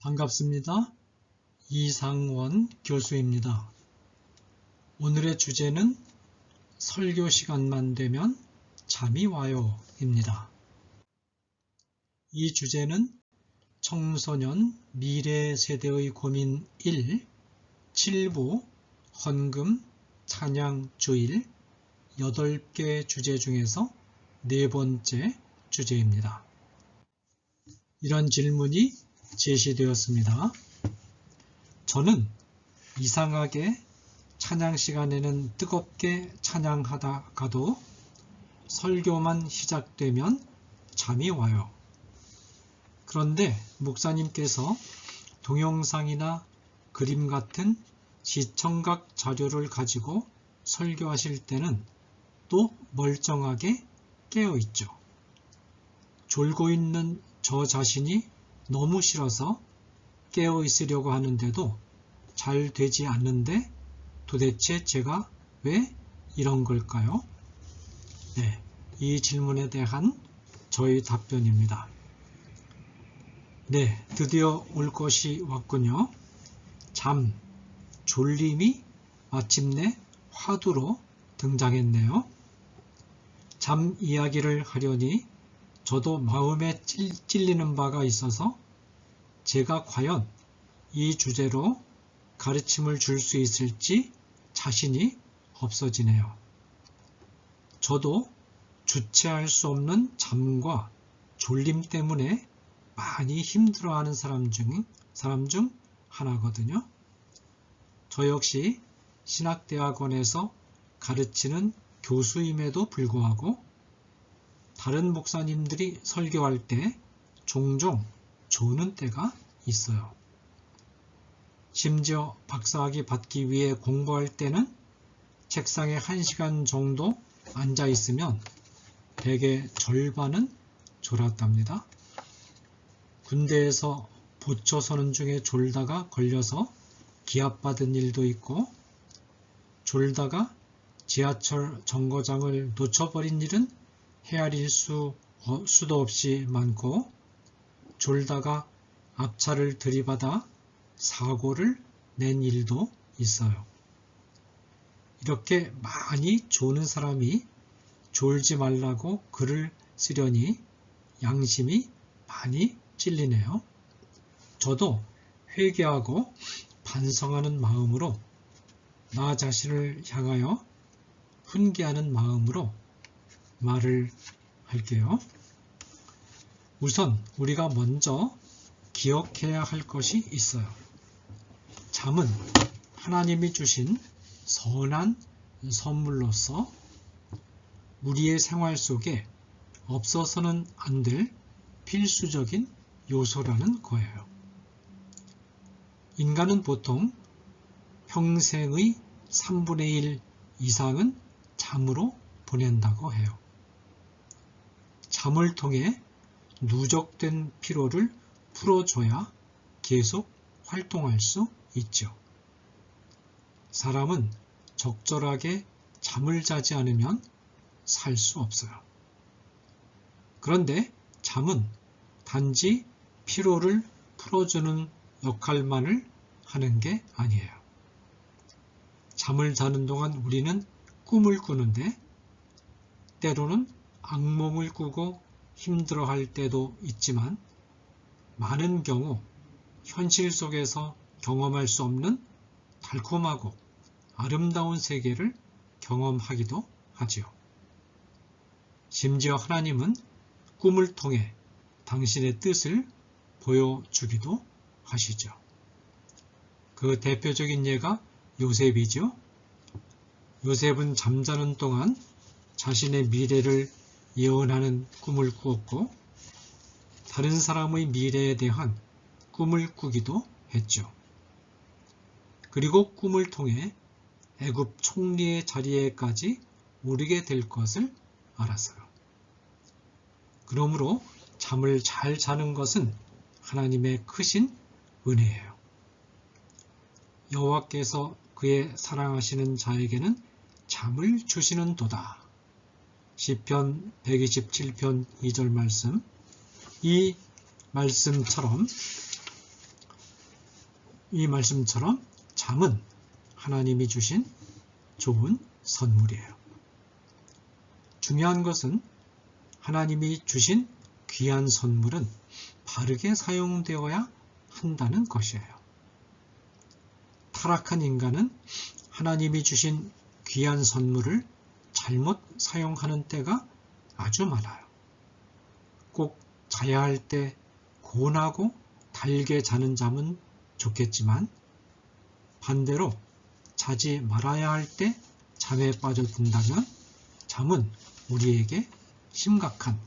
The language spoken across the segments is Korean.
반갑습니다. 이상원 교수입니다. 오늘의 주제는 설교 시간만 되면 잠이 와요 입니다. 이 주제는 청소년 미래 세대의 고민 1, 7부 헌금 찬양 주일 8개 주제 중에서 네 번째 주제입니다. 이런 질문이 제시되었습니다. 저는 이상하게 찬양 시간에는 뜨겁게 찬양하다가도 설교만 시작되면 잠이 와요. 그런데 목사님께서 동영상이나 그림 같은 시청각 자료를 가지고 설교하실 때는 또 멀쩡하게 깨어 있죠. 졸고 있는 저 자신이 너무 싫어서 깨어 있으려고 하는데도 잘 되지 않는데 도대체 제가 왜 이런 걸까요? 네, 이 질문에 대한 저의 답변입니다. 네, 드디어 올 것이 왔군요. 잠, 졸림이 마침내 화두로 등장했네요. 잠 이야기를 하려니 저도 마음에 찔리는 바가 있어서 제가 과연 이 주제로 가르침을 줄 수 있을지 자신이 없어지네요. 저도 주체할 수 없는 잠과 졸림 때문에 많이 힘들어하는 사람 중 하나거든요. 저 역시 신학대학원에서 가르치는 교수임에도 불구하고 다른 목사님들이 설교할 때 종종 조는 때가 있어요. 심지어 박사학위 받기 위해 공부할 때는 책상에 1시간 정도 앉아 있으면 대개 절반은 졸았답니다. 군대에서 보초 서는 중에 졸다가 걸려서 기합받은 일도 있고, 졸다가 지하철 정거장을 놓쳐버린 일은 헤아릴 수도 없이 많고, 졸다가 앞차를 들이받아 사고를 낸 일도 있어요. 이렇게 많이 조는 사람이 졸지 말라고 글을 쓰려니 양심이 많이 찔리네요. 저도 회개하고 반성하는 마음으로, 나 자신을 향하여 훈계하는 마음으로 말을 할게요. 우선 우리가 먼저 기억해야 할 것이 있어요. 잠은 하나님이 주신 선한 선물로서 우리의 생활 속에 없어서는 안 될 필수적인 요소라는 거예요. 인간은 보통 평생의 3분의 1 이상은 잠으로 보낸다고 해요. 잠을 통해 누적된 피로를 풀어줘야 계속 활동할 수 있죠. 사람은 적절하게 잠을 자지 않으면 살 수 없어요. 그런데 잠은 단지 피로를 풀어주는 역할만을 하는 게 아니에요. 잠을 자는 동안 우리는 꿈을 꾸는데 때로는 악몽을 꾸고 힘들어할 때도 있지만 많은 경우 현실 속에서 경험할 수 없는 달콤하고 아름다운 세계를 경험하기도 하지요. 심지어 하나님은 꿈을 통해 당신의 뜻을 보여주기도 하시죠. 그 대표적인 예가 요셉이죠. 요셉은 잠자는 동안 자신의 미래를 예언하는 꿈을 꾸었고 다른 사람의 미래에 대한 꿈을 꾸기도 했죠. 그리고 꿈을 통해 애굽 총리의 자리에까지 오르게 될 것을 알았어요. 그러므로 잠을 잘 자는 것은 하나님의 크신 은혜예요. 여호와께서 그의 사랑하시는 자에게는 잠을 주시는도다. 시편 127편 2절 말씀. 이 말씀처럼 이 말씀처럼 잠은 하나님이 주신 좋은 선물이에요. 중요한 것은 하나님이 주신 귀한 선물은 바르게 사용되어야 한다는 것이에요. 타락한 인간은 하나님이 주신 귀한 선물을 잘못 사용하는 때가 아주 많아요. 꼭 자야 할 때 고운하고 달게 자는 잠은 좋겠지만 반대로 자지 말아야 할 때 잠에 빠져든다면 잠은 우리에게 심각한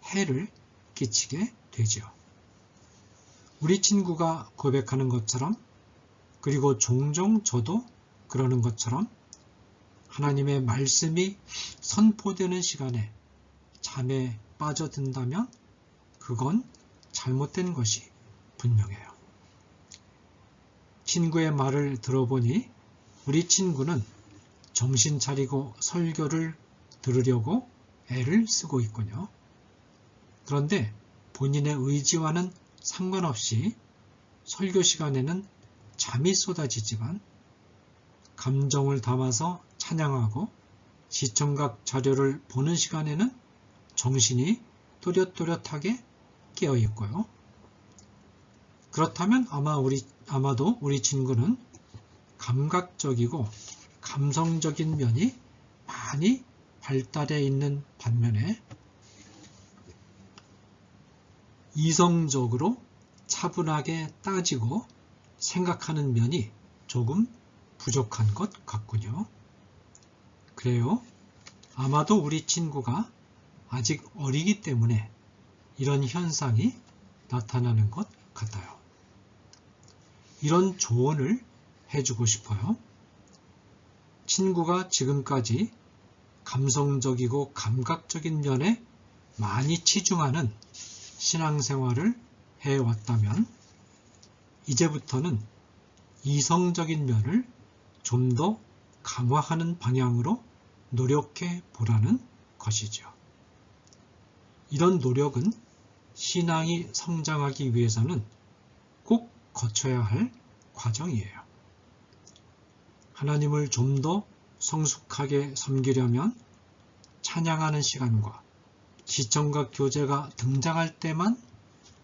해를 끼치게 되죠. 우리 친구가 고백하는 것처럼, 그리고 종종 저도 그러는 것처럼 하나님의 말씀이 선포되는 시간에 잠에 빠져든다면 그건 잘못된 것이 분명해요. 친구의 말을 들어보니 우리 친구는 정신 차리고 설교를 들으려고 애를 쓰고 있군요. 그런데 본인의 의지와는 상관없이 설교 시간에는 잠이 쏟아지지만 감정을 담아서 찬양하고 시청각 자료를 보는 시간에는 정신이 또렷또렷하게 깨어 있고요. 그렇다면 아마도 우리 친구는 감각적이고 감성적인 면이 많이 발달해 있는 반면에 이성적으로 차분하게 따지고 생각하는 면이 조금 부족한 것 같군요. 그래요. 아마도 우리 친구가 아직 어리기 때문에 이런 현상이 나타나는 것 같아요. 이런 조언을 해주고 싶어요. 친구가 지금까지 감성적이고 감각적인 면에 많이 치중하는 신앙생활을 해왔다면 이제부터는 이성적인 면을 좀 더 강화하는 방향으로 노력해 보라는 것이죠. 이런 노력은 신앙이 성장하기 위해서는 꼭 거쳐야 할 과정이에요. 하나님을 좀 더 성숙하게 섬기려면 찬양하는 시간과 시청각 교제가 등장할 때만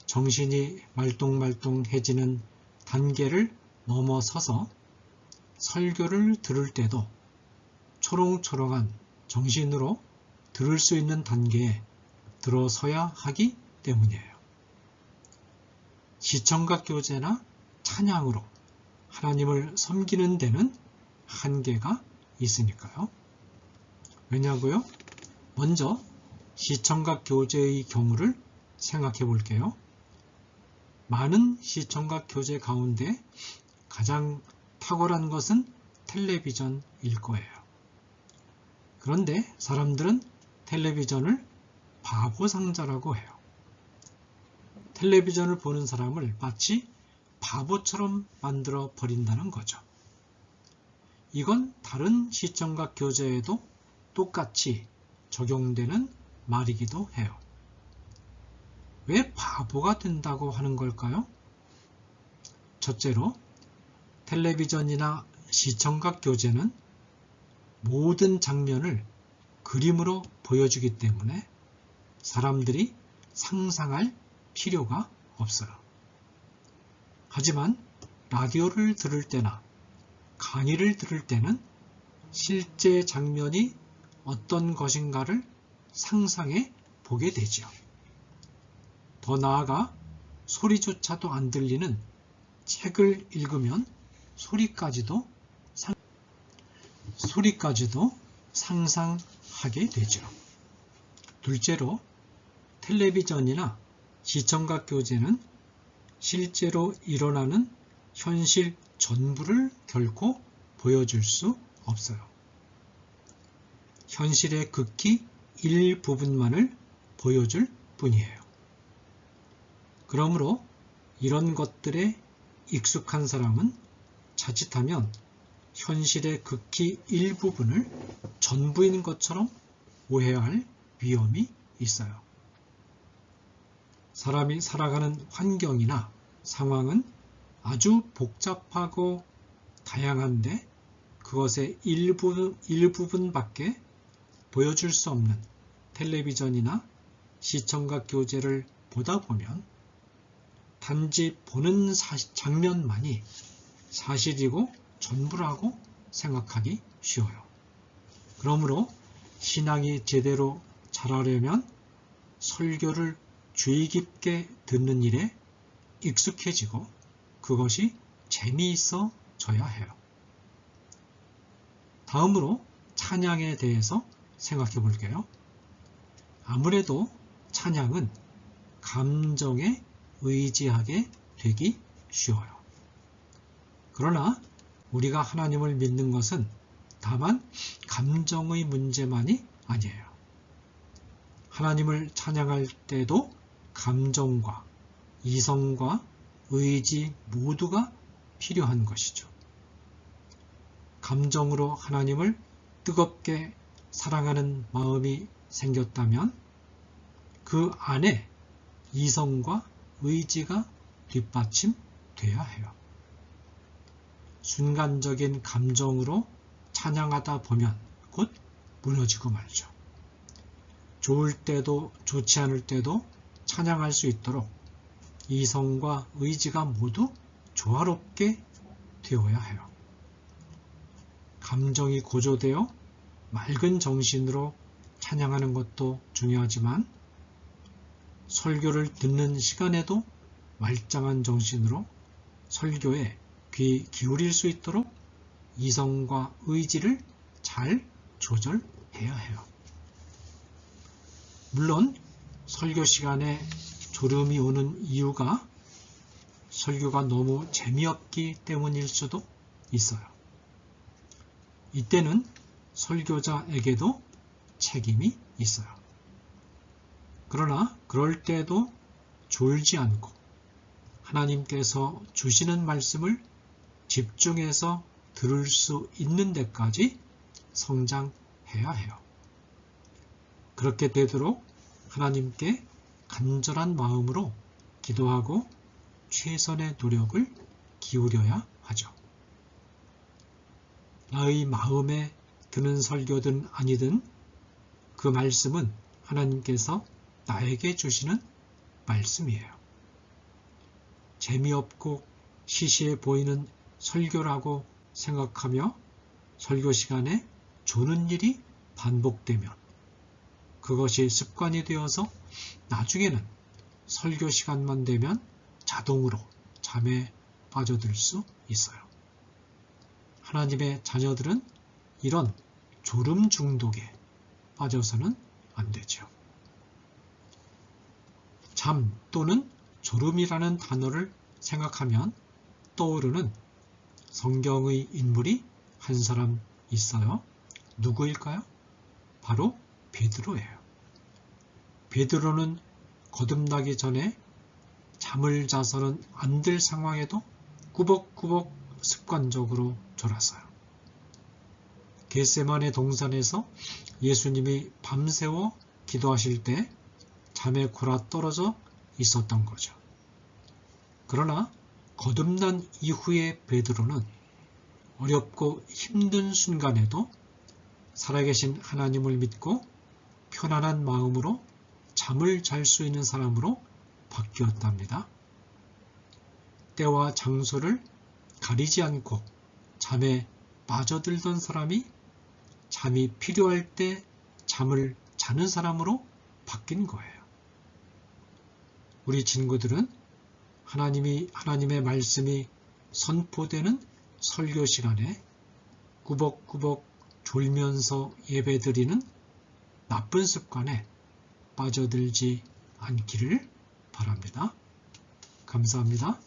정신이 말똥말똥해지는 단계를 넘어서서 설교를 들을 때도 초롱초롱한 정신으로 들을 수 있는 단계에 들어서야 하기 때문이에요. 시청각 교제나 찬양으로 하나님을 섬기는 데는 한계가 있으니까요. 왜냐고요? 먼저 시청각 교제의 경우를 생각해 볼게요. 많은 시청각 교제 가운데 가장 탁월한 것은 텔레비전일 거예요. 그런데 사람들은 텔레비전을 바보 상자라고 해요. 텔레비전을 보는 사람을 마치 바보처럼 만들어 버린다는 거죠. 이건 다른 시청각 교제에도 똑같이 적용되는 말이기도 해요. 왜 바보가 된다고 하는 걸까요? 첫째로 텔레비전이나 시청각 교제는 모든 장면을 그림으로 보여주기 때문에 사람들이 상상할 필요가 없어요. 하지만 라디오를 들을 때나 강의를 들을 때는 실제 장면이 어떤 것인가를 상상해 보게 되죠. 더 나아가 소리조차도 안 들리는 책을 읽으면 소리까지도 상상하게 되죠. 둘째로 텔레비전이나 시청각 교제는 실제로 일어나는 현실 전부를 결코 보여줄 수 없어요. 현실의 극히 일부분만을 보여줄 뿐이에요. 그러므로 이런 것들에 익숙한 사람은 자칫하면 현실의 극히 일부분을 전부인 것처럼 오해할 위험이 있어요. 사람이 살아가는 환경이나 상황은 아주 복잡하고 다양한데 그것의 일부분밖에 보여줄 수 없는 텔레비전이나 시청각 교재를 보다 보면 단지 보는 장면만이 사실이고 전부라고 생각하기 쉬워요. 그러므로 신앙이 제대로 자라려면 설교를 주의 깊게 듣는 일에 익숙해지고 그것이 재미있어져야 해요. 다음으로 찬양에 대해서 생각해 볼게요. 아무래도 찬양은 감정에 의지하게 되기 쉬워요. 그러나 우리가 하나님을 믿는 것은 다만 감정의 문제만이 아니에요. 하나님을 찬양할 때도 감정과 이성과 의지 모두가 필요한 것이죠. 감정으로 하나님을 뜨겁게 사랑하는 마음이 생겼다면 그 안에 이성과 의지가 뒷받침돼야 해요. 순간적인 감정으로 찬양하다 보면 곧 무너지고 말죠. 좋을 때도 좋지 않을 때도 찬양할 수 있도록 이성과 의지가 모두 조화롭게 되어야 해요. 감정이 고조되어 맑은 정신으로 찬양하는 것도 중요하지만 설교를 듣는 시간에도 말짱한 정신으로 설교에 귀 기울일 수 있도록 이성과 의지를 잘 조절해야 해요. 물론 설교 시간에 졸음이 오는 이유가 설교가 너무 재미없기 때문일 수도 있어요. 이때는 설교자에게도 책임이 있어요. 그러나 그럴 때도 졸지 않고 하나님께서 주시는 말씀을 집중해서 들을 수 있는 데까지 성장해야 해요. 그렇게 되도록 하나님께 간절한 마음으로 기도하고 최선의 노력을 기울여야 하죠. 나의 마음에 드는 설교든 아니든 그 말씀은 하나님께서 나에게 주시는 말씀이에요. 재미없고 시시해 보이는 설교라고 생각하며 설교 시간에 조는 일이 반복되면 그것이 습관이 되어서 나중에는 설교 시간만 되면 자동으로 잠에 빠져들 수 있어요. 하나님의 자녀들은 이런 졸음 중독에 빠져서는 안 되죠. 잠 또는 졸음이라는 단어를 생각하면 떠오르는 성경의 인물이 한 사람 있어요. 누구일까요? 바로 베드로예요. 베드로는 거듭나기 전에 잠을 자서는 안 될 상황에도 꾸벅꾸벅 습관적으로 졸았어요. 겟세마네 동산에서 예수님이 밤새워 기도하실 때 잠에 골아 떨어져 있었던 거죠. 그러나 거듭난 이후의 베드로는 어렵고 힘든 순간에도 살아계신 하나님을 믿고 편안한 마음으로 잠을 잘 수 있는 사람으로 바뀌었답니다. 때와 장소를 가리지 않고 잠에 빠져들던 사람이 잠이 필요할 때 잠을 자는 사람으로 바뀐 거예요. 우리 친구들은 하나님의 말씀이 선포되는 설교 시간에 꾸벅꾸벅 졸면서 예배드리는 나쁜 습관에 빠져들지 않기를 바랍니다. 감사합니다.